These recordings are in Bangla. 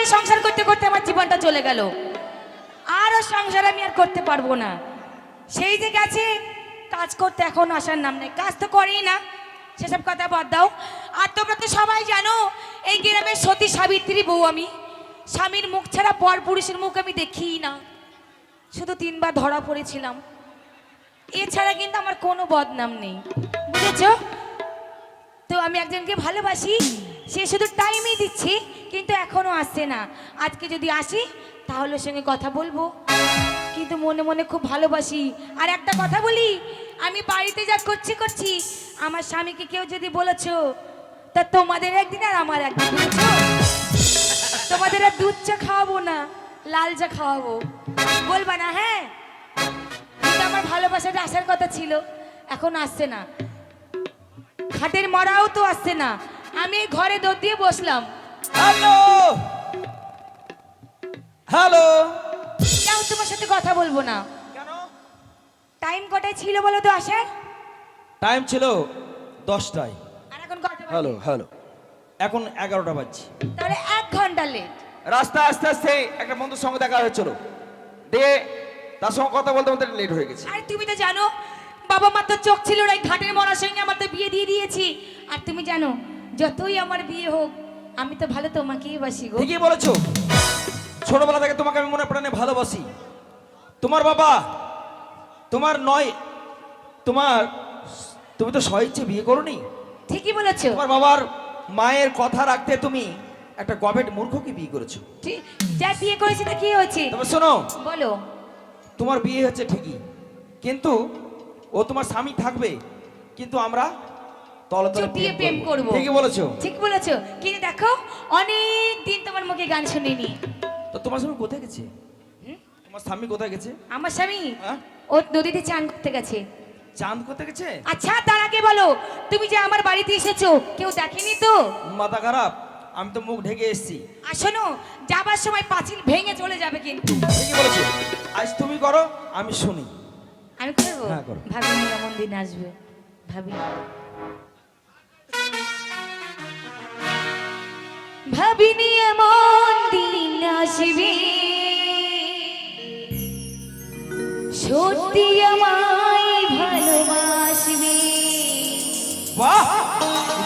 সেই সংসার করতে করতে আমার জীবনটা চলে গেল। আর সংসার আমি আর করতে পারবো না। সেই যে গেছে কাজ করতে, এখন আসার নাম নেই, কাজ তো করেই না, সেসব কথা বাদ দাও। আর তোমরা তো সবাই জানো এই গ্রামের সতী সাবিত্রী বউ আমি। স্বামীর মুখ ছাড়া পর পুরুষের মুখ আমি দেখিই না, শুধু 3 বার ধরা পড়েছিলাম, এছাড়া কিন্তু আমার কোনো বদনাম নেই, বুঝেছ? তো আমি একজনকে ভালোবাসি, সে শুধু টাইমই দিচ্ছি, কিন্তু এখনো আসছে না। আজকে যদি আসি তাহলে ওর সঙ্গে কথা বলবো, কিন্তু মনে মনে খুব ভালোবাসি। আর একটা কথা বলি, আমি বাড়িতে যা করছি, আমার স্বামীকে কেউ যদি বলেছো তা তোমাদের একদিন আর আমার একদিন, বুঝেছো? তোমাদের আর দুধ চা খাওয়াবো না, লাল চা খাওয়াবো, বলবা না? হ্যাঁ, কিন্তু আমার ভালোবাসাটা আসার কথা ছিল, এখন আসছে না। খাটের মরাও তো আসছে না, আমি ঘরে দৌড় দিয়ে বসলাম। হ্যালো হ্যালো, যাও, তোমার সাথে কথা বলবো না। কেন? টাইম কটায় ছিল বলো তো আসার? টাইম ছিল 10টায়। আর এখন কটা বাজে? হ্যালো হ্যালো, এখন 11টা বাজছে। তাহলে 1 ঘন্টা লেট। রাস্তা আস্তে আস্তে একটা বন্ধুর সঙ্গে দেখা হয়েছিল, দিয়ে তার সঙ্গে কথা বলতে বলতে লেট হয়ে গেছে। আর তুমি তো জানো বাবা মা তো চোখ ছিল না, এই ঘাটের মরার সঙ্গে আমার তো বিয়ে দিয়ে দিয়েছি। আর তুমি জানো যতই আমার বিয়ে হোক আমি তো ভালো তোমাকেই বাসি গো। ঠিকই বলেছো, ছোটবেলা থেকে তোমাকে আমি মনে প্রাণে ভালোবাসি। তোমার বাবা তোমার নয়, তুমি তো স্বইচ্ছে বিয়ে করোনি। ঠিকই বলেছো। তোমার বাবার মায়ের কথা রাখতে তুমি একটা গবেট মূর্খকে বিয়ে করেছো। যা বিয়ে করেছি তা কি হয়েছে? তবে শোনো, বলো। তোমার বিয়ে হচ্ছে ঠিকই, কিন্তু ও তোমার স্বামী থাকবে, কিন্তু আমরা তলে তলে চুটিয়ে প্রেম করব। ঠিকই বলেছো। ঠিক বলেছো, কিন্তু দেখো অনেক দিন তোমার মুখে গান শুনিনি। তো তোমার স্বামী কোথায় গেছে? তোমার স্বামী কোথায় গেছে? আমার স্বামী হ্যাঁ? ও নদীতে চান করতে গেছে। চাঁদ কোথায় গেছে? আচ্ছা, তার আগে বলো, তুমি যে আমার বাড়িতে এসেছো কেউ দেখেনি তো? মাথা খারাপ, আমি তো মুখ ঢেকে এসেছি। আর শোনো, যাবার সময় পাঁচিল ভেঙে চলে যাবে কিন্তু। ঠিকই বলেছো, আজ তুমি করো আমি শুনি। আমি করবো? হ্যাঁ, করো। ভাবি নিয়ে এমন দিন আসবে, ভাবি ভাবিনি এমন দিন আসবে, সত্যি আমায় ভালোবাসবে। বাহ,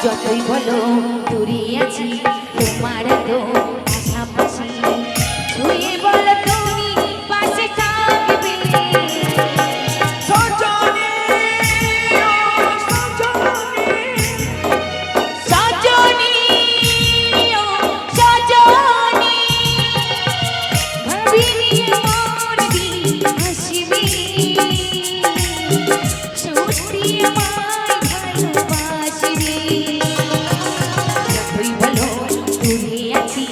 যতই বলো দূরে আছি, তোমার তো পাশাপাশি, ছুঁয়ে বলো তুমি পাশে থাকবে। সজনী, ও সজনী, সজনী, ও সজনী, ভাবিনি এমন দিন আসবে, সত্যি আমায় ভালোবাসবে। যতই বলো দূরে আছি,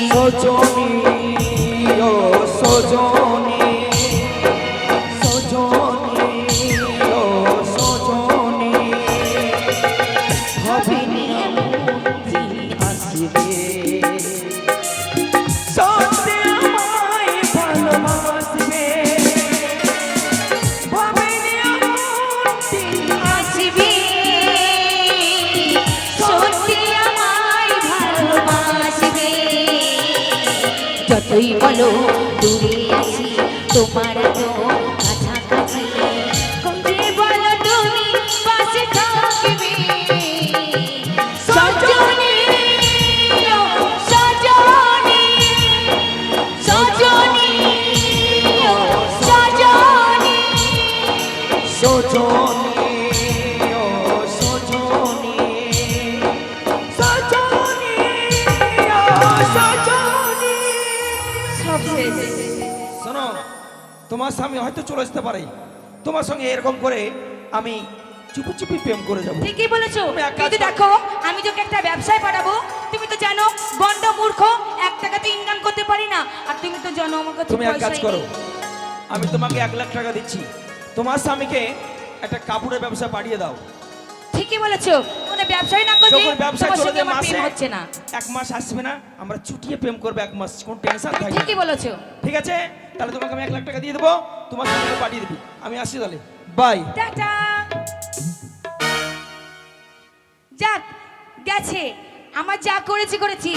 সজনী ও সজনী সজনী ও সজনী হবে নি এমন দিন আসবে সত্যি আমায় ভালোবাসবে হবে নি এমন দিন আসবে সত্যি আমায় ভালোবাসবে যতই বলো দূরে আছি তোমার তো কাছাকাছি যে বলো তুমি পাশে থাকবে সজনী ও সজনী সজনী ও সজনী সজনী ও সজনী সজনী ও সজনী সব শেষ শোনো তোমার স্বামী হয়তো চলে আসতে পারে তোমার সঙ্গে এরকম করে আমি চুপি চুপি প্রেম করে যাবো ঠিকই বলেছো তুমি এক কাজ কিন্তু করো। দেখো আমি তোকে একটা ব্যবসায় পাঠাবো তুমি তো জানো বন্ড মূর্খ 1 টাকা তো ইনকাম করতে পারি না আর তুমি তো জানো আমার কাছে তুমি এক কাজ পয়সাই করো নেই। আমি তোমাকে 1,00,000 টাকা দিচ্ছি তোমার স্বামীকে একটা কাপড়ের ব্যবসা পাঠিয়ে দাও ঠিকই বলেছো কোনো ব্যবসায় না করলে যখন ব্যবসা তোমার চলে সঙ্গে যায় আমার মাসে প্রেম হচ্ছে না 1 মাস আসবে না আমরা চুটিয়ে প্রেম করবো 1 মাস কোনো টেনশন থাকবে না। ঠিকই বলেছো ঠিক আছে তাহলে তোমাকে আমি 1,00,000 টাকা দিয়ে দেবো তোমার স্বামীকে পাঠিয়ে দিবি আমি আসছি তাহলে বাই টাটা যাক গেছে আমার যা করেছি করেছি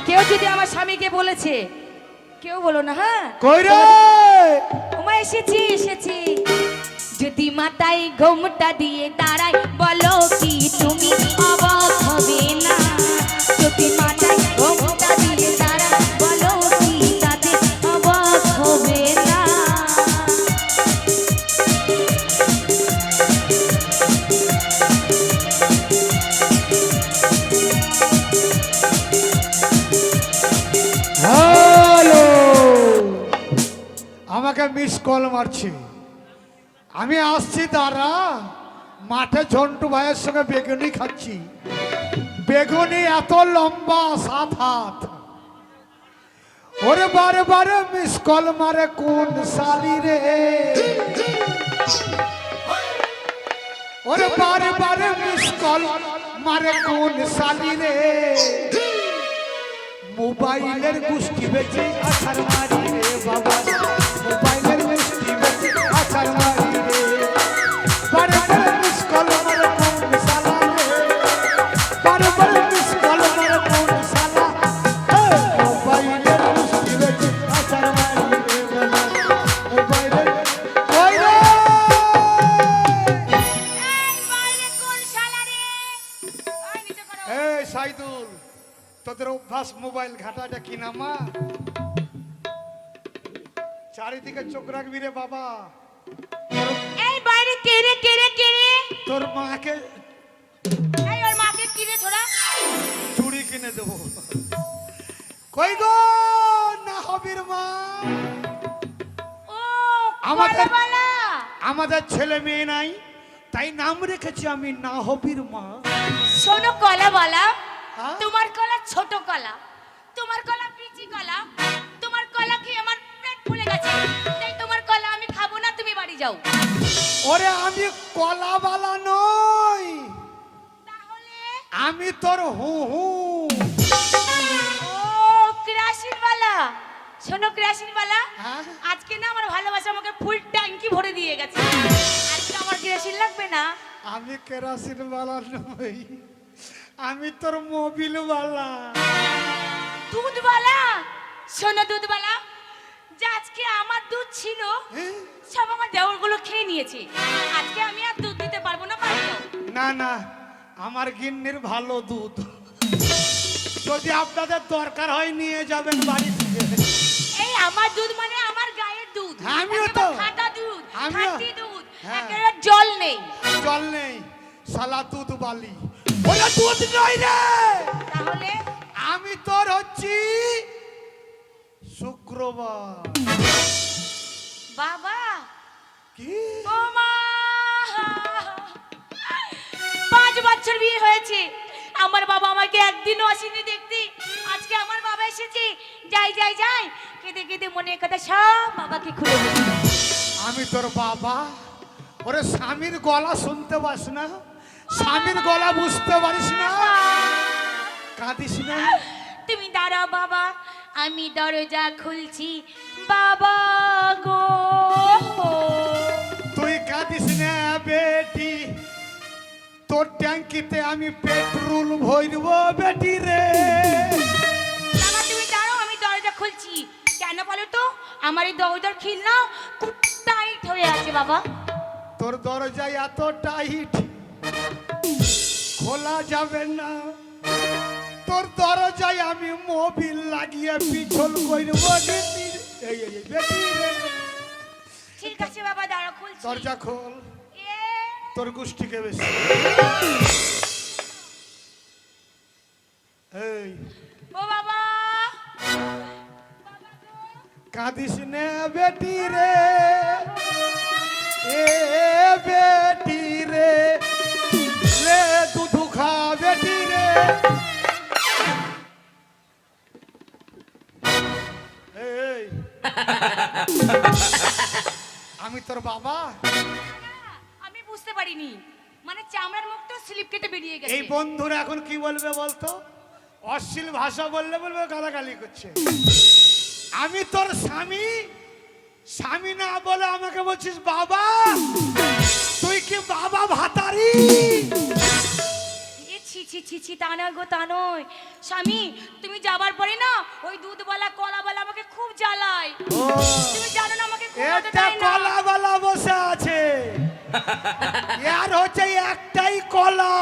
কেউ যদি আমার স্বামীকে বলেছে কেউ বলো না হ্যাঁ কই রে ওমা এসেছি এসেছি যদি মাথায় ঘোমটা দিয়ে দাঁড়াই বলো কি তুমি অবাক হবে না যদি মাথায় ঘোমটা দিয়ে দাঁড়াই বলো কি তাতে অবাক হবে না হ্যালো আমাকে মিস কল মারছে আমি আসছি দাঁড়া মাঠে ঝন্টু ভাইয়ের সঙ্গে বেগুনি খাচ্ছি বেগুনি এত লম্বা 7 হাত ওরে বারে বারে মিস কল মারে কোন সালি রে ওরে বারে বারে মিস কল মারে কোন সালি রে মোবাইলের গুষ্টি বেচে আছার মারি রে বাবা মোবাইলের গুষ্টি বেচে আছার মারি রে বারে বারে মিস কল মারে কোন সালা রে বারে বারে মিস কল মারে কোন সালা মোবাইলের গুষ্টি বেচে আছার মারি রে বাবা মোবাইলের ওই রে এই বাইরে কোন শালা রে ওই নিচে করো এই সাইদুল তোদের অভ্যাস মোবাইল ঘাটাটা কি না মা চারিদিকে চোখ রাখবি রে বাবা এই বাইরে কে রে কে রে কে রে তোর মাকে এই ওর মাকে কি রে ছোড়া চুড়ি কিনে দেবো কই গো না হবির মা ও আমাদের- কলাবালা আমাদের ছেলে মেয়ে নাই তাই নাম রেখেছি আমি না হবির মা শোনো কলাবালা হ্যাঁ? তোমার কলা ছোট কলা তোমার কলা পিচি কলা তোমার কলা খেয়ে আমার পেট ফুলে গেছে তাই তোমার কলা আমি খাবো না তুমি বাড়ি যাও ওরে আমি কলাবালা নই তাহলে আমি তোর হু হু ও ক্রাশিনওয়ালা শোনো ক্রাশিনওয়ালা হ্যাঁ? আজকে না আমার ভালোবাসা আমাকে ফুল ট্যাঙ্কি ভরে দিয়ে গেছে আজকে আমার ক্রাশিন লাগবে না আমি কেরাসিন বালা নই আমি তোর মোবিল বালা দুধওয়ালা শোনো দুধওয়ালা যে আজকে আমার দুধ ছিল সব আমার দেওরগুলো খেয়ে নিয়েছে আজকে আমি আর দুধ দিতে পারবো না বাড়ি যাও না না আমার গিন্নির ভালো দুধ যদি আপনাদের দরকার হয় নিয়ে যাবেন বাড়ি থেকে এই আমার দুধ মানে আমার গায়ের দুধ আমিও একেবারে তো। খাঁটা দুধ আমিও। খাঁটি দুধ হ্যাঁ। একেবারে জল নেই জল নেই সালা দুধ বালি ওরা দুধ নয় রে তাহলে আমি তোর হচ্ছি শুক্রবার বাবা কি ও মা 5 বছর বিয়ে হয়েছে আমার বাবা আমাকে একদিনও আসেনি দেখতে আজকে আমার বাবা এসেছে যাই যাই যাই, কেঁদে কেঁদে মনের কথা সব বাবাকে খুলে বলি। আমি তোর বাবা, ওরে স্বামীর গলা শুনতে পাস না, স্বামীর গলা বুঝতে পারিস না, কাঁদিস না। তুমি দাঁড়াও বাবা, আমি দরজা খুলছি বাবা গো। তুই কাঁদিস না বেটি, তোর ট্যাঙ্কিতে আমি পেট্রোল ভরব বেটি রে। বাবা তুমি দাঁড়াও, আমি দরজা খুলছি। কেন বলো তো, আমার এই দরজার খিল না খুব টাইট হয়ে আছে বাবা। তোর দরজা এত টাইট, খোলা যাবে না। তোর দরজায় আমি মোবিল লাগিয়ে পিছল করব বেটি রে। ঠিক আছে বাবা, দাঁড়াও খুলছি। দরজা খোল, এ, তোর গোষ্ঠীকে বেশি। এই ও বাবা, কাঁদিস নে বেটি রে, এ বেটি রে, লে দুধ খা বেটি রে। এই আমি তোর বাবা। আমি বুঝতে পারিনি, মানে চামড়ার মুখটা স্লিপ কেটে বেরিয়ে গেছে। এই বন্ধুরা এখন কি বলবে বলতো, অশ্লীল ভাষা বললে বলবে গালাগালি করছে। আমি তোর স্বামী, স্বামী না বলে আমাকে বলছিস বাবা। তুই কি বাবা ভাতারি? এ ছি ছি ছি ছি, তা না গো, তা নয় স্বামী। তুমি যাবার পরে না ওই দুধওয়ালা কলাওয়ালা আমাকে খুব জ্বালায়। ও, তুমি জানো না আমাকে ঘুমাতে এটা দেয় না। কলাওয়ালা বসে আছে, এর হচ্ছে একটাই কলা,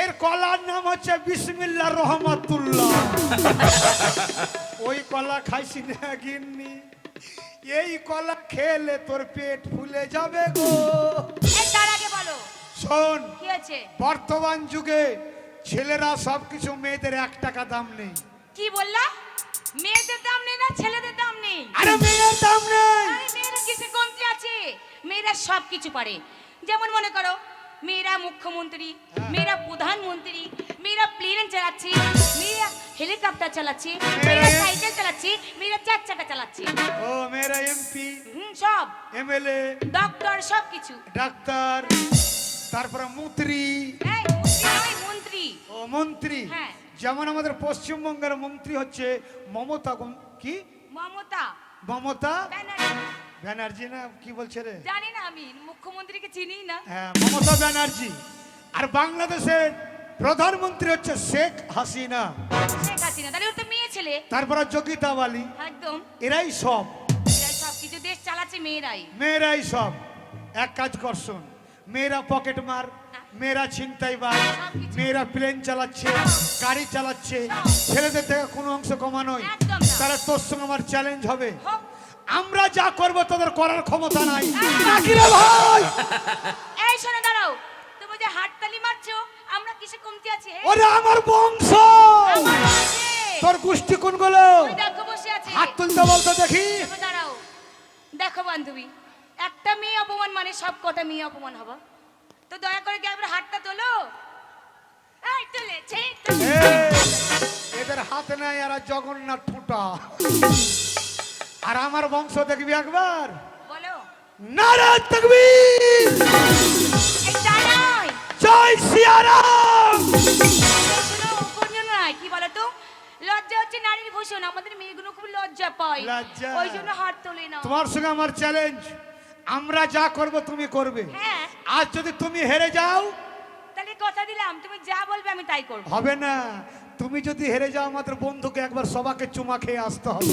এর কলার নাম হচ্ছে বিসমিল্লাহ রহমাতুল্লাহ। ওই কলা খাইছি না গিন্নি, এই কলা খেলে তোর পেট ফুলে যাবে গো। এই তার আগে বলো শোন, কি আছে। বর্তমান যুগে ছেলেরা সবকিছু, মেয়েদের 1 টাকা দাম নেই। কি বললা? মেয়েদের দাম নেই না ছেলেদের দাম নেই? আরে মেয়ের দাম নেই। আরে মেয়েরা কিসে কমতি আছে? মেয়েরা সব কিছু পারে। যেমন মনে করো, মেয়েরা মুখ্যমন্ত্রী, মেয়েরা প্রধানমন্ত্রী, মেয়েরা প্লেন চালাচ্ছে, মেয়েরা হেলিকপ্টার চালাচ্ছে, মেয়েরা সাইকেল চালাচ্ছে, মেয়েরা 4 চাকা চালাচ্ছে। ও মেয়েরা এমপি, সব এমএলএ, ডক্টর, সব কিছু। ডাক্তার, তারপরে মন্ত্রী। এই মন্ত্রী নয়, মন্ত্রী। ও মন্ত্রী। হ্যাঁ। যেমন আমাদের পশ্চিমবঙ্গের মন্ত্রী হচ্ছে মমতা কি, মমতা মমতা ব্যানার্জি। ব্যানার্জি না কি বলছে রে? জানি না, আমি মুখ্যমন্ত্রীকে চিনি না। হ্যাঁ, মমতা ব্যানার্জি। আর বাংলাদেশের প্রধানমন্ত্রী হচ্ছে শেখ হাসিনা। শেখ হাসিনা, তাহলে ওর তো মেয়ে ছেলে। তারপরে যোগিতা বালি। একদম। এরাই সব, এরা সব কিছু দেশ চালাচ্ছে মেয়েরাই। মেয়েরাই সব। এক কাজ করছুন, মেয়েরা পকেট মার, মেয়েরা ছিনতাইবাজ, মেয়েরা প্লেন চালাচ্ছে, গাড়ি চালাচ্ছে, ছেলেদের থেকে কোনো অংশ কমানোই। একদম না। তাহলে তোর সঙ্গে আমার চ্যালেঞ্জ হবে, হোক। আমরা যা করব তোদের করার ক্ষমতা নাই। নাকি রে ভাই? এই শোনো, দাঁড়াও। তুমি যে হাততালি মারছো, আমরা কিসে কমতি আছি? হে? ওরে আমার বংশ, আমার আছে। তোর গোষ্ঠী কোনগুলো? ওই দেখো বসে আছে। হাত তুলতে বলতো দেখি। দেখো, দাঁড়াও। দেখো বান্ধবী, একটা মেয়ে অপমান মানে সব কটা মেয়ে অপমান হবা। তো দয়া করে কি একবার হাতটা তোলো। এই তুলেছে, এদের হাত নাই, আর জগন্নাথ ফুটা। আর আমার বংশ দেখবি একবার। বলো। নারা তাকবীর, এই দাঁড়াই। জয় সিয়ারাম। শোনো, কোন নয়, কি বলো তো, লজ্জা হচ্ছে নারীর ভূষণ। আমাদের মেয়েগুলো খুব লজ্জা পায়, লজ্জা। ওই জন্য হাত তোলে না। তোমার সঙ্গে আমার চ্যালেঞ্জ, আমরা যা করব তুমি করবে। হ্যাঁ। আজ যদি তুমি হেরে যাও, তাহলে কথা দিলাম, তুমি যা বলবে আমি তাই করব। হবে না। তুমি যদি হেরে যাও, আমাদের বন্ধুকে একবার সবাকে চুমা খেয়ে আসতে হবে।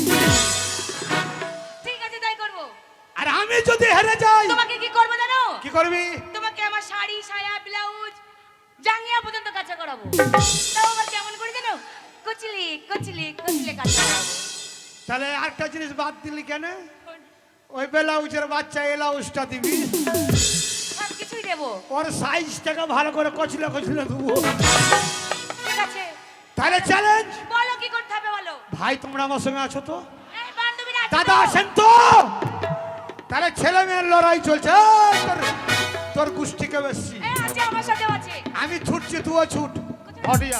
ঠিক আছে, তাই করব। আর আমি যদি হেরে যাই, তোমাকে কি করবো জানো? কি করবি? তোমাকে আমার শাড়ি, সায়া, ব্লাউজ, জাঙ্গিয়া পর্যন্ত কাঁচা করাবো। তাও আবার কেমন করে জানো? কচলি কচলি কচলি কাঁচা করাবো। তাহলে আরেকটা জিনিস বাদ দিলি কেন? ওই ব্লাউজের বাচ্চা এলাউজটা দিবি। সব কিছুই দেবো। ওর সাইজটাকে ভালো করে কচলে কচলে দেবো। ঠিক আছে, তাহলে চ্যালেঞ্জ। বলো কি করতে হবে বলো। ভাই তোমরা আমার সঙ্গে আছো তো? এই বান্ধবীরা আছে দাদা তো? আসেন তো। তাহলে ছেলে মেয়ের লড়াই চলছে। এই তোর গোষ্ঠীকে বেশি। এই আছে, আমার সাথেও আছে। আমি ছুটছি, তুইও ছুট। অডিয়া।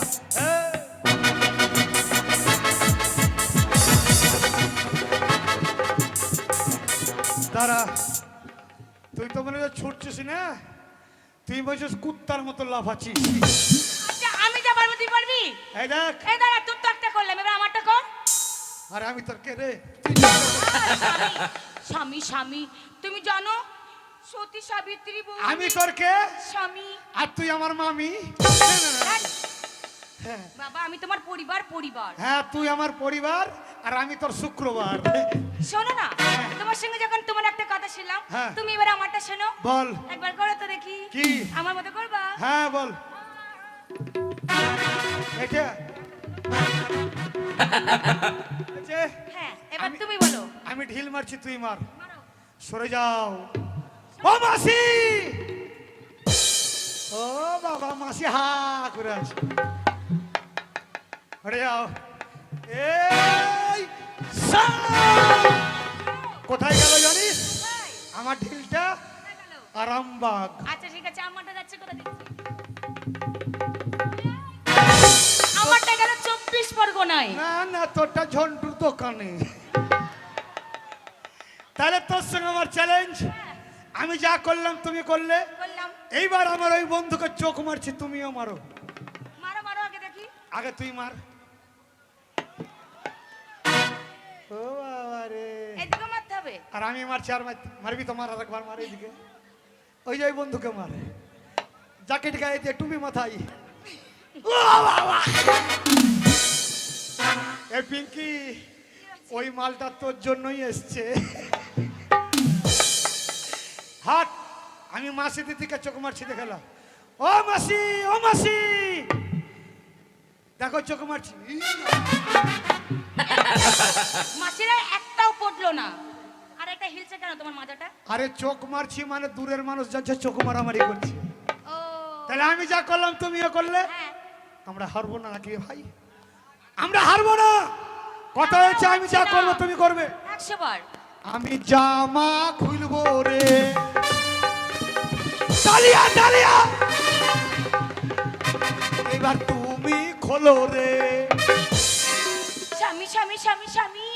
ছুটছিস না, তুই বলছিস কুত্তার মতো লাফাচ্ছিস। আচ্ছা আমি যা পারবো তুই পারবি? এই দেখ, এই দাঁড়া, তোর তো একটা করলাম, এবার আমারটা কর। আরে আমি তোর কে রে? স্বামী স্বামী, তুমি জানো সতী সাবিত্রী বউ আমি তোর কে? স্বামী। আর তুই আমার মামি। হ্যাঁ বাবা আমি তোমার পরিবার পরিবার। হ্যাঁ, তুই আমার পরিবার আর আমি তোর শুক্রবার। শোনো না, তোমার সঙ্গে যখন তোমার একটা কথা ছিলাম, হ্যাঁ। তুমি এবার আমারটা শোনো। বল। একবার করো তো দেখি। কি? আমার মতো করবা? হ্যাঁ বল। এটা আচ্ছা, হ্যাঁ এবার আমি- তুমি বলো। আমি ঢিল মারছি, তুই মার। মারো। সরে যাও। ও মাসি, ও বাবা, মাসি হা করে আছে। সরে যাও। এই সাপ! কোথায় গেল জানিস? কোথায়? আমার ঢিলটা কোথায় গেল? আরামবাগ। আচ্ছা ঠিক আছে, আমারটা যাচ্ছে কোথা দেখছি? আমারটা গেল 24 পরগনায়। না না, তোরটা ঝন্টুর দোকানে। তাহলে তোর সঙ্গে আমার চ্যালেঞ্জ, আমি যা করলাম তুমি করলে। বললাম এইবার আমার ওই বন্ধুকে চোখ মারছি, তুমিও মারো। মারো মারো আগে দেখি। আগে তুই মার। ও বাবা রে। এদিকে মারতে হবে। আর আমি মারছি, আর মারবি তো মার, আর একবার মার এইদিকে। ওই যে ওই বন্ধুকে মার, জ্যাকেট গায়ে দিয়ে টুপি মাথায়। ও বাবা! এ পিঙ্কি, ওই মালটা তোর জন্যই এসছে। হাট, আমি মাসি দিদিকে চোখ মারছি, দেখালাম। ও মাসি, ও মাসি, দেখো চোখ মারছি। মাসিরা একটাও পড়লো না। আর একটা হিলছে কেন তোমার মাথাটা? আরে চোখ মারছি মানে দূরের মানুষ যাচ্ছে চোখ মারামারি করছে। ও তাহলে আমি যা করলাম তুমিও করলে। হ্যাঁ। আমরা হারবো না নাকি ভাই? আমরা হারবো না। কথা হয়েছে, আমি যা করবো তুমি করবে। 100 বার। আমি জামা খুলবো রে, তালিয়া তালিয়া, এবার তুমি খোলো রে। স্বামী স্বামী স্বামী স্বামী,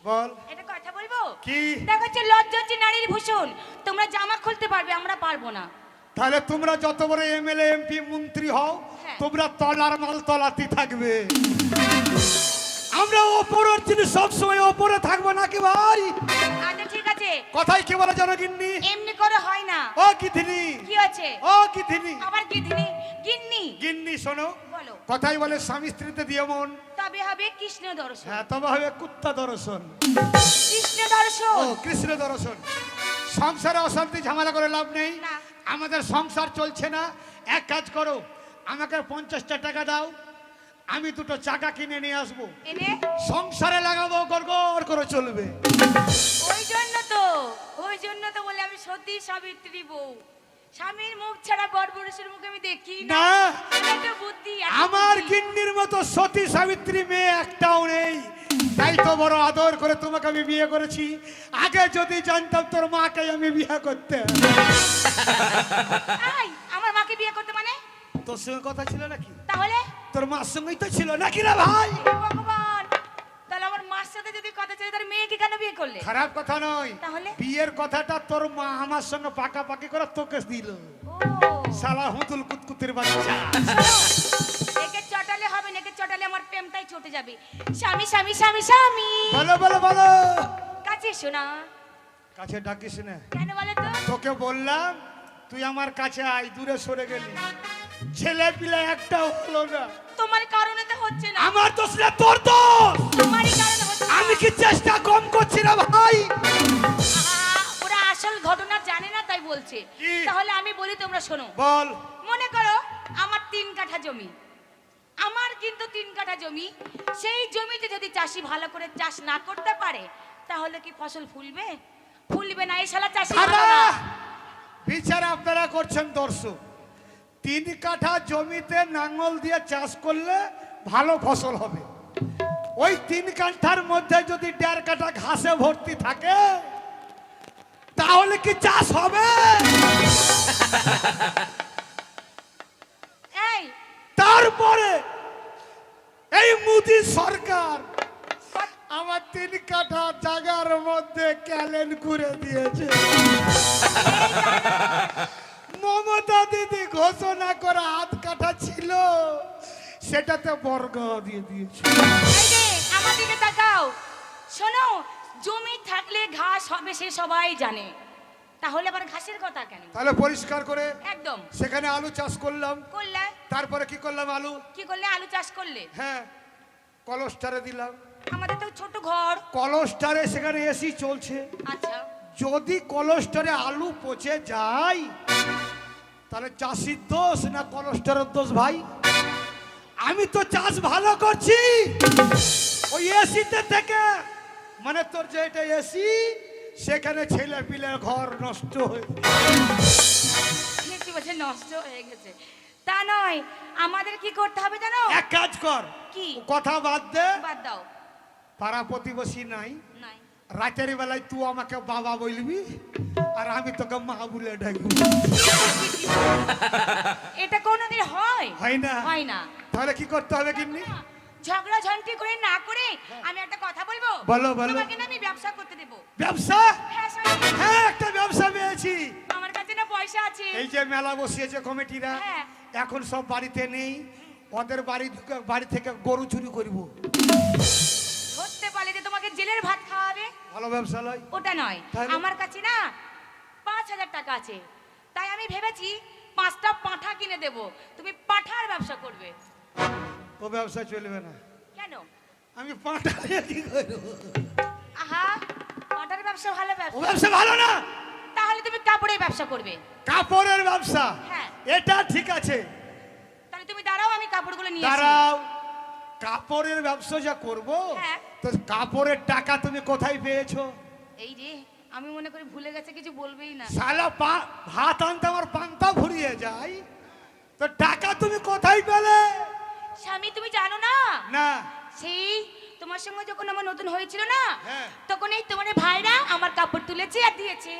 বল। এটা কথা বলবো? কি? দেখো হচ্ছে লজ্জা হচ্ছে নারীর ভূষণ। তোমরা জামা খুলতে পারবে, আমরা পারবো না। তাহলে তোমরা যত বড় এমএলএ এমপি মন্ত্রী হও, হ্যাঁ। তোমরা তলার মাল তলাতে থাকবে। আমরা ওপরের জিনিস সবসময় ওপরে থাকবো নাকি ভাই? আচ্ছা ঠিক আছে, কথাই কি বলে জানো গিন্নি? এমনি করে হয় না। ও গিন্নি, কি আছে? ও গিন্নি, আবার কি দিনি? গিন্নি। গিন্নি শোনো, বলো। কথাই বলে স্বামী স্ত্রীতে দিয়ে মন, তবে হবে কৃষ্ণ দর্শন। হ্যাঁ তবে হবে কুত্তা দর্শন। কৃষ্ণ ও দর্শন। কৃষ্ণ দর্শন। সংসারে অশান্তি ঝামেলা করে লাভ নেই। না। আমাদের সংসার চলছে না। এক কাজ করো, আমাকে 50টা টাকা দাও, আমি দুটো চাকা কিনে নিয়ে আসবো, এনে সংসারে লাগাবো, গড়গড় করে চলবে। ওই জন্য তো বলে আমি সতী সাবিত্রী বউ। স্বামীর মুখ ছাড়া বড়বড়ুষের মুখ আমি দেখি না। না, একটা বুদ্ধি, একটা আমার বুদ্ধি। গিন্নির মতো সতী সাবিত্রী মেয়ে একটাও নেই। তাই তো বড় আদর করে তোমাকে আমি বিয়ে করেছি। আগে যদি জানতাম তোর মাকে আমি বিয়ে করতে। এই, আমার মাকে বিয়ে করতে মানে? তোর সঙ্গে কথা ছিল নাকি? তাহলে তোর মার সঙ্গেই তো ছিল নাকি রে ভাই? হে ভগবান, তাহলে আমার মার সাথে যদি কথা ছিল, তার মেয়েকে কেন বিয়ে করলে? খারাপ কথা নয়, তাহলে? বিয়ের কথাটা তোর মা আমার সঙ্গে পাকাপাকি করে তোকে দিল। ও শালা হুতুল কুতকুতির বাচ্চা। একে চটালে হবে না, একে চটালে আমার প্রেমটাই চটে যাবে। স্বামী স্বামী স্বামী স্বামী, বলো বলো বলো। কাছে এসো না। কাছে ডাকিস না। কেন বলে তো? তোকে বললাম তুই আমার কাছে আয়, দূরে সরে গেলি। ছেলে পিলে একটাও হলো না। তোমার কারণে তো হচ্ছে না। আমার দোষ না, তোর দোষ। তোমারই কারণে হচ্ছে না। আমি কি চেষ্টা কম করছি না ভাই? ওরা আসল ঘটনা জানে না তাই বলছে। কি? তাহলে আমি বলি, তোমরা শোনো। বল। মনে করো আমার 3 কাঠা জমি, আমার কিন্তু 3 কাঠা জমি। সেই জমিতে যদি চাষি ভালো করে চাষ না করতে পারে, তাহলে কি ফসল ফুলবে? ফুলবে না। এই শালা চাষি ভালো দাদা, না। বিচার আপনারা করছেন দর্শক। 3 কাঠা জমিতে নাঙল দিয়ে চাষ করলে ভালো ফসল হবে। ওই 3 কাঠার মধ্যে যদি 1.5 কাঠা ঘাসে ভর্তি থাকে, তাহলে কি চাষ হবে? এই তারপরে এই মোদি সরকার আমার 3 কাঠা জায়গার মধ্যে ক্যালেন করে দিয়েছে। মমতা দিদি ঘোষণা করে 8 কাঠা ছিল, সেটাতে বর্গ দিয়ে দিয়েছে। এই যে আমার দিকে তাকাও, শোনো, জমি থাকলে ঘাস হবে সে সবাই জানে, তাহলে আবার ঘাসের কথা কেন? তাহলে পরিষ্কার করে একদম সেখানে আলু চাষ করলাম। করলে তারপরে কি করলাম? আলু কি করলে? আলু চাষ করলে। হ্যাঁ, কলস্টারে দিলাম। আমাদের তো ছোট ঘর। কলস্টারে সেখানে এসি চলছে। আচ্ছা, যদি কলস্টারে আলু পচে যায় তাহলে চাষির দোষ না কলস্টারের দোষ? ভাই, আমি তো চাষ ভালো করছি ওই এসিতে থেকে, মানে তোর যে এটা এসি, সেখানে ছেলে পিলে ঘর নষ্ট হয়ে দেখছি বলছে নষ্ট হয়ে গেছে। তা নয়, আমাদের কি করতে হবে জানো? এক কাজ কর, কি? কথা বাদ দে। বাদ দাও। পাড়া প্রতিবেশী নাই, নাই। রাতের বেলায় তুই আমাকে বাবা বলবি আর আমি তোকে মা বলে ডাকবো। এটা কোনোদিন হয়? হয় না? হয় না। তাহলে কি করতে হবে গিন্নি? ঝগড়া ঝান্টি করে না করে আমি একটা কথা বলবো। বলো, বলো। তোমাকে না আমি ব্যবসা করতে দেব। ব্যবসা? হ্যাঁ স্বামী। হ্যাঁ, একটা ব্যবসা পেয়েছি। আমার কাছে না পয়সা আছে। এই যে মেলা বসিয়েছে কমিটিরা, হ্যাঁ। এখন সব বাড়িতে নেই, ওদের বাড়ি থেকে গরু চুরি করব। ধরতে পারলে যে তোমাকে জেলের ভাত খাওয়াবে। ভালো ব্যবসা লয়? ওটা নয়, তাহলে? আমার কাছে না 5,000 টাকা আছে, তাই আমি ভেবেছি 5টা পাঁঠা কিনে দেব, তুমি পাঁঠার ব্যবসা করবে। ও ব্যবসা চলবে না। কেন? আমি পাঁঠা নিয়ে কি করবো? আহা, পাঁঠার ব্যবসা ভালো ও ব্যবসা। ব্যবসা ভালো না? তাহলে তুমি কাপড়ের ব্যবসা করবে। কাপড়ের ব্যবসা? হ্যাঁ। এটা ঠিক আছে। তাহলে তুমি দাঁড়াও, আমি কাপড়গুলো নিয়ে আসি। দাঁড়াও, কাপড়ের ব্যবসা যা করব, হ্যাঁ। তো কাপড়ের টাকা তুমি কোথায় পেয়েছো? এই রে, আমি মনে করি ভুলে গেছে, কিছু বলবেই না। সালা ভাত আনতে আমার পান্তা ফুরিয়ে যায়, তো টাকা তুমি কোথায় পেলে? স্বামী, তুমি জানো না, না। সেই তোমার সঙ্গে যখন আমার নতুন হয়েছিল না, হ্যাঁ। তখন এই তোমার ভাইরা আমার কাপড় তুলেছে আর দিয়েছে।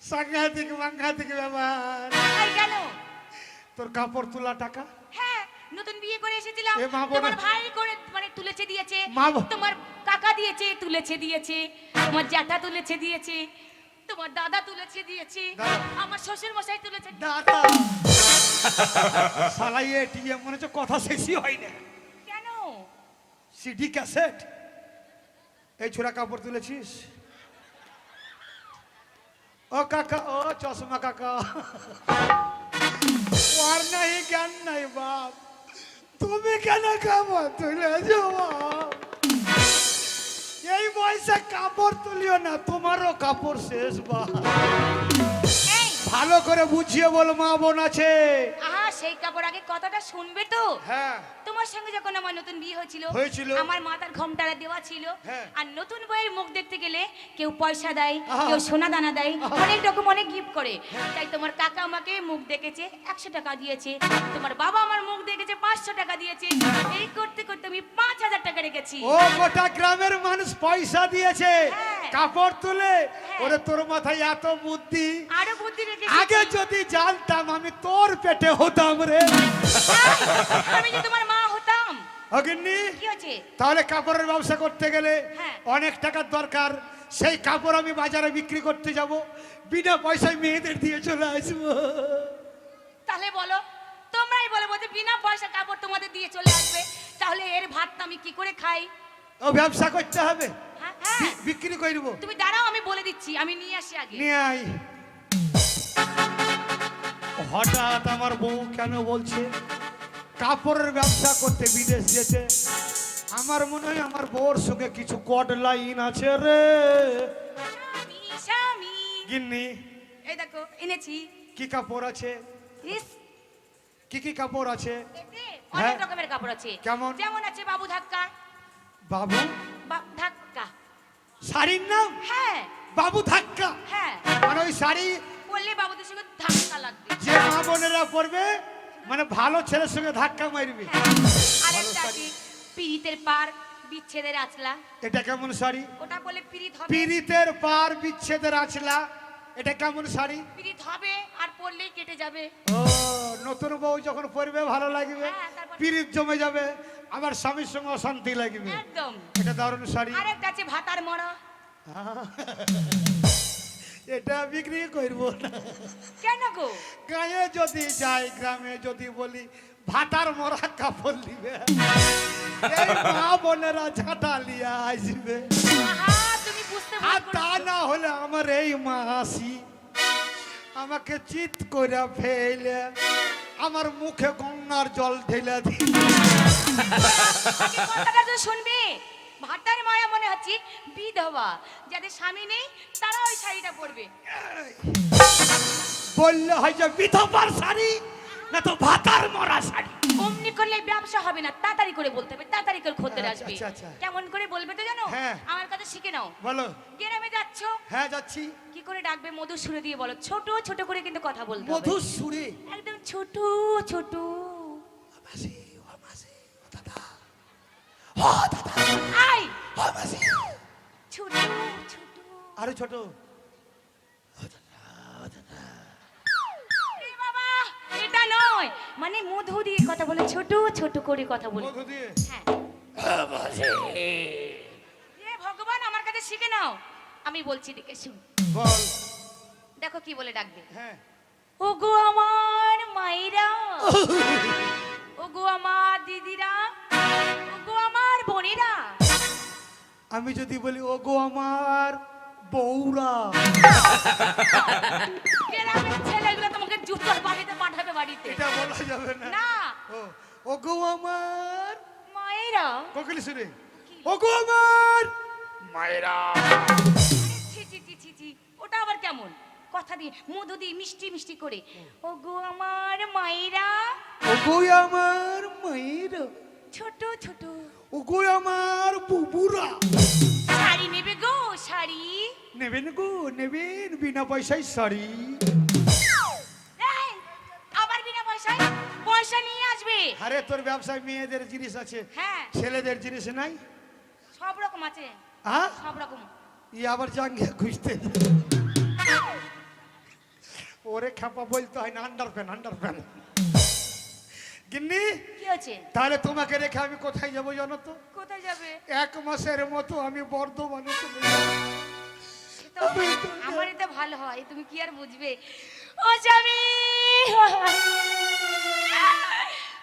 সাংঘাতিক মাংঘাতিক ব্যাপার। আর কেন? তোর কাপড় তোলা টাকা? হ্যাঁ, নতুন বিয়ে করে এসেছিলাম, এ মা বোনা- তোমার ভাই করে মানে তুলেছে দিয়েছে, মা- তোমার কাকা দিয়েছে তুলেছে দিয়েছে, তোমার জ্যাঠা তুলেছে দিয়েছে, তোমার দাদা তুলেছে দিয়েছে, দাদা। আমার শ্বশুর মশাই তুলেছে। দাদা সালাই এটিএম মনে হচ্ছে কথা শেষই হয় না। কেন? সিডি ক্যাসেট, এই ছোড়া কাপড় তুলেছিস? ও কাকা, ও চশমা কাকা, আর নাই জ্ঞান নাই বাপ, তুমি কেন কাপড় তুলেছো বাপ? এই বয়সে কাপড় তুলিও না, তোমারও কাপড় শেষ বাপ। এই, ভালো করে বুঝিয়ে বল, মা বোন আছে। আহা, সেই কাপড় আগে কথাটা শুনবে তো। হ্যাঁ, তোমার সঙ্গে যখন আমার নতুন বিয়ে হয়েছিল, হয়েছিল। আমার মাথার ঘোমটারা দেওয়া ছিল, হ্যাঁ। আর নতুন বইয়ের মুখ দেখতে গেলে কেউ পয়সা দেয়, আহা। কেউ সোনা দানা দেয়, আহা। অনেক রকম অনেক গিফট করে। তাই তোমার কাকা আমাকে মুখ দেখেছে 100 টাকা দিয়েছে, তোমার বাবা আমার মুখ দেখেছে 500 টাকা দিয়েছে, এই করতে করতে আমি 5,000 টাকা রেখেছি। ও গোটা গ্রামের মানুষ পয়সা দিয়েছে হ্যাঁ। কাপড় তুলে। হ্যাঁ। ওরে তোর মাথায় এত বুদ্ধি, আরো বুদ্ধি রেখেছি। আগে যদি জানতাম আমি তোর পেটে হতাম রে। আমি যে তোমার মা হতাম। অগিন্নি, কি হয়েছে? তাহলে কাপড়ের ব্যবসা করতে গেলে হ্যাঁ। অনেক টাকার দরকার। সেই কাপড় আমি বাজারে বিক্রি করতে যাব, বিনা পয়সায় মেয়েদের দিয়ে চলে আসবো। তাহলে বলো, তোমরাই বলো, বলতে বিনা পয়সা কাপড় তোমাদের দিয়ে চলে আসবে, তাহলে এর ভাতটা আমি কি করে খাই? ও ব্যবসা করতে হবে, হ্যাঁ, হ্যাঁ। বিক্রি করব। তুমি দাঁড়াও, আমি বলে দিচ্ছি, আমি নিয়ে আসি আগে। নিয়ে আই। হঠাৎ আমার বউ কেন বলছে কাপড়ের ব্যবসা করতে বিদেশ যেতে? আমার মনে হয় আমার বউর সঙ্গে কিছু কড লাইন আছে রে। স্বামী, স্বামী। গিন্নি, এই দেখো এনেছি। কি কাপড় আছে? ইস, কি কাপড় আছে? এতে হ্যাঁ। অনেক রকমের কাপড় আছে। কেমন? যেমন আছে বাবু ধাক্কা। বাবু ধাক্কা। শাড়ির নাম হ্যাঁ, বাবু ধাক্কা? হ্যাঁ, মানে ওই শাড়ি বললে বাবুদের সঙ্গে ধাক্কা লাগবে। যে মা বোনেরা পরবে, মানে ভালো ছেলের সঙ্গে ধাক্কা মারবে। হ্যাঁ। আরেকটা ভালো আছে পীড়িতের পার বিচ্ছেদের আঁচলা। এটা কেমন শাড়ি? ওটা বলে পীড়িত হবে। পীড়িতের পার বিচ্ছেদের আছলা, এটা কেমন শাড়ি? পীড়িত হবে আর পরলেই কেটে যাবে। ও, নতুন বউ যখন পরবে ভালো লাগবে, হ্যাঁ, তারপর- পীড়িত জমে যাবে। আমার স্বামীর সঙ্গে অশান্তি লাগবে। একদম। এটা দারুণ শাড়ি। আরেকটা আছে ভাতার মরা। এটা বিক্রি করব না। কেন গো? গায়ে যদি যাই, গ্রামে যদি বলি ভাতার মরা কাপড় দিবে, এই মা বোনেরা ঝাঁটা লিয়া আসবে। আহা, তুমি বুঝতে আর ভুল তা করেছো। না হলে আমার এই মাসি আমাকে চিৎ করে ফেলে আমার মুখে গঙ্গার জল ঢেলে দিল। আগে কথাটা তো শুনবে। ভাতার মায়া মনে হচ্ছে বিধবা, যাদের স্বামী নেই তারা ওই শাড়িটা পরবে। বললে হয় যে বিধবার শাড়ি, না তো ভাতার মরা শাড়ি। অমনি করলে ব্যবসা হবে না, তাড়াতাড়ি করে বলতে হবে, তাড়াতাড়ি করে খদ্দের আচ্ছা, আসবে। আচ্ছা, আচ্ছা। কেমন করে বলবে তো জানো? হ্যাঁ। আমার কথা শিখে নাও। বলো। গ্রামে যাচ্ছ, হ্যাঁ যাচ্ছি। কি করে ডাকবে? মধুর সুরে দিয়ে বলো, ছোট ছোট করে কিন্তু কথা বলতে হবে। মধুর সুরে। একদম ছোট ছোট। মাসি, ও মাসি, ও দাদা, ও দাদা, আই ও মাসি। ছোট ছোট। আরে ছোট। এ বাবা, এটা নয়, মানে মধু দিয়ে কথা বলে, ছোট ছোট করে কথা বলে। মধু দিয়ে। হ্যাঁ। এ ভগবান, আমার কাছে শিখে নাও। আমি বলছি, দিকে শুন। বল। দেখো কি বলে ডাকবে। হ্যাঁ। ওগো আমার মায়েরা, ওগো আমার দিদিরা, ওগো আমার বোনেরা। আমি যদি বলি ও গো আমার বউরা, গ্রামের ছেলেগুলো তোমাকে জুতোর বাড়িতে পাঠাবে বাড়িতে। এটা বলা যাবে না। না, ও গো আমার মায়েরা। কোকিল সুরে, ও গো আমার মায়েরা। ছি ছি ছি ছি ছি, ওটা আবার কেমন কথা দিয়ে, মধু দিয়ে মিষ্টি মিষ্টি করে। ওগো আমার মায়েরা, ও গো আমার মায়েরা, ছোট ছোট। ও গো আমার বুবুরা। শাড়ি নেবে গো, শাড়ি। নেবেন গো, নেবেন বিনা পয়সায় শাড়ি। এই, আবার বিনা পয়সায়? পয়সা নিয়ে আসবে। আরে তোর ব্যবসায় মেয়েদের জিনিস আছে, হ্যাঁ, ছেলেদের জিনিস নাই? সব রকম আছে, হ্যাঁ, সব রকম। ই আবার জাঙ্গিয়া খুঁজতে। ওরে খাপা বলতে হয় না, আন্ডারপ্যান আন্ডারপ্যান। গিন্নি, কি আছে? তাহলে তোমাকে রেখে আমি কোথায় যাবো জানো তো? কোথায় যাবে? 1 মাসের মতো আমি বর্ধমানে চলে যাবো। সে তো আমার এটা ভালো হয়, তুমি কি আর বুঝবে। ও স্বামী,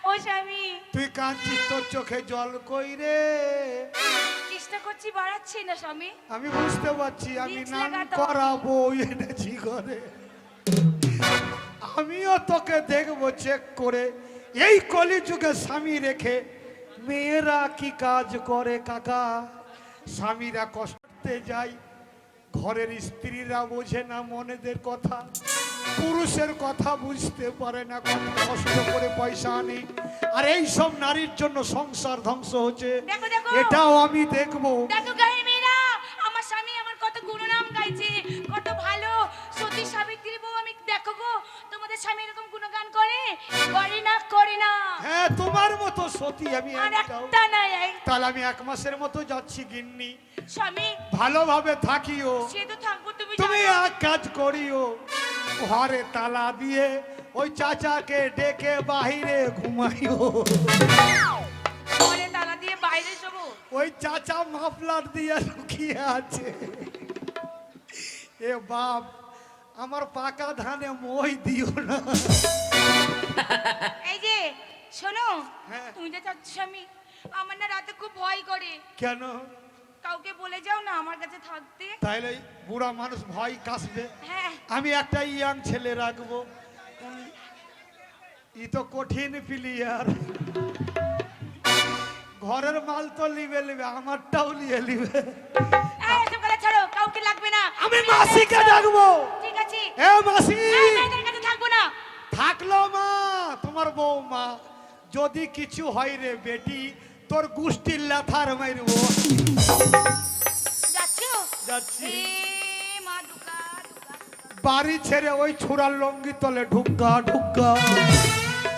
ও স্বামী, তুই কাঁদছিস, তোর চোখে জল কই রে? চেষ্টা করছি, বাড়াচ্ছি না স্বামী। আমি বুঝতে পারছি, আমি বীজ নাম লাগাতে করাবো এনেছি ঘরে। আমিও তোকে দেখবো চেক করে, এই কলিযুগে স্বামী রেখে মেয়েরা কি কাজ করে কাকা। স্বামীরা কষ্ট করতে যায়, ঘরের স্ত্রীরা বোঝে না মনেদের কথা, পুরুষের কথা বুঝতে পারে না, কত কষ্ট করে পয়সা আনে, আর এই সব নারীর জন্য সংসার ধ্বংস হচ্ছে। দেখো, দেখো। এটাও আমি দেখবো। দেখো গায়ে মেয়েরা, আমার স্বামী আমার কত গুণনাম গাইছে, কত ভালো সতী সাবিত্রী বউ। আমি দেখো গো, তোমাদের স্বামী এরকম গুণগান করে? করে না, করে না। হ্যাঁ, তোমার মতো সতী আমি আর একটাও। একটা নাই। তাহলে আমি 1 মাসের মতো যাচ্ছি গিন্নি, স্বামী, ভালোভাবে থাকিও। সে তো থাকবো, তুমি তুমি জানো। এক কাজ করিও, ঘরে তালা দিয়ে ওই চাচাকে ডেকে বাহিরে ঘুমাইও। ঘরে তালা দিয়ে বাইরে শোবো? ওই চাচা মাফলার দিয়ে লুকিয়ে আছে। এ বাপ, আমার পাকা ধানে মই দিও না। এই যে শোনো, হ্যাঁ। তুমি যে চাচ্ছ স্বামী, আমার না রাতে খুব ভয় করে। কেন? কাউকে বলে যাও না আমার কাছে থাকতে। তাইলে বুড়া মানুষ ভয় কাশবে। হ্যাঁ, আমি একটা ইয়াং ছেলে রাখবো, ই তো কঠিন প্লেয়ার। ঘরের মাল তো লিবে লিবে, আমারটাও লিয়ে লিবে। এই এসব কথা ছাড়ো, কাউকে লাগবে না। আমি মাসিকে ডাকবো। ঠিক আছে। এ মাসি, এই মেয়েদের কাছে থাকবো না। থাকলো মা, তোমার বৌমা, যদি কিছু হয় রে বেটি, তোর গুষ্টির লাথার মারবো। যাচ্ছো? যাচ্ছি। এ মা, দুকা দুকা। বাড়ি ছেড়ে ওই ছোড়ার লঙ্গি তলে ঢুকা ঢুকা।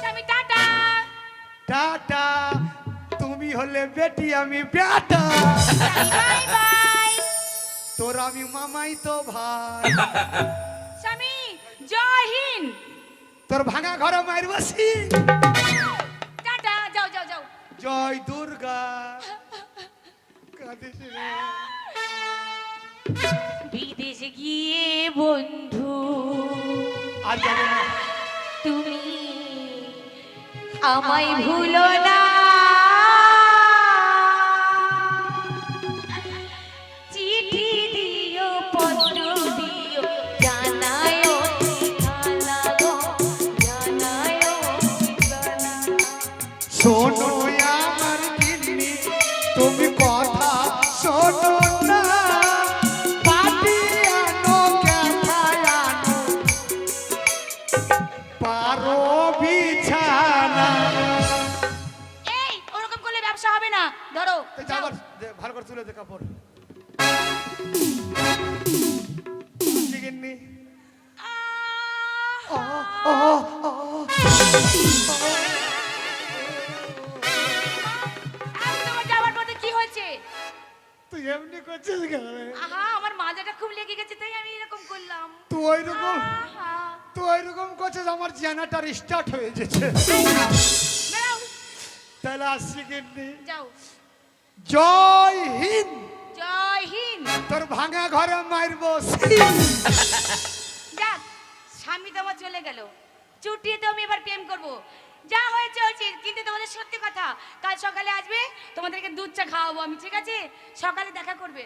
স্বামী টাটা। টাটা, তুমি হলে বেটি আমি বেটা, বাই বাই। তোর আমি মামাই তো ভাই। স্বামী জয় হিন্দ। তোর ভাঙা ঘরে মায়ের বসি। টাটা, যাও যাও যাও। জয় দুর্গা কাঁদিস রে। বিদেশে গিয়ে বন্ধু আর যাবে না। তুমি আমায় ভুলো না, চিঠি দিও পত্র দিও, জানায়ও ঠিকানা গো, জানায়ও ঠিকানা। শোনো আমার গিন্নি তুমি কথা শোনো না, পাটি আনো ক্যাথায় আনো পারো বিছানা। এই ওরকম করলে ব্যবসা হবে না, ধরো তো যাও। যাবার ভালো করে তুলে দে কাপড়। গিন্নি আহ, আর তোমার যাওয়ার পথে কি হয়েছে? তুই এমনি করছিস কেন রে? আহা, আমার মাজাটা খুব লেগে গেছে, তাই আমি এরকম করলাম। তুই ওইরকম আহা, তুই ওইরকম করছিস, আমার জেনারেটর স্টার্ট হয়ে যাচ্ছে। বেরাও, তাহলে আসছি গিন্নি। যাও। জয় হিন্দ। জয় হিন্দ। তোর ভাঙা ঘরে মারবো। যাক, স্বামী তো আমার চলে গেল, চুটিয়ে তো আমি এবার প্রেম করব। যা হয়েছে হয়েছে, কিন্তু তোমাদের সত্যি কথা, কাল সকালে আসবে, তোমাদেরকে দুধ চা খাওয়াবো আমি, ঠিক আছে? সকালে দেখা করবে।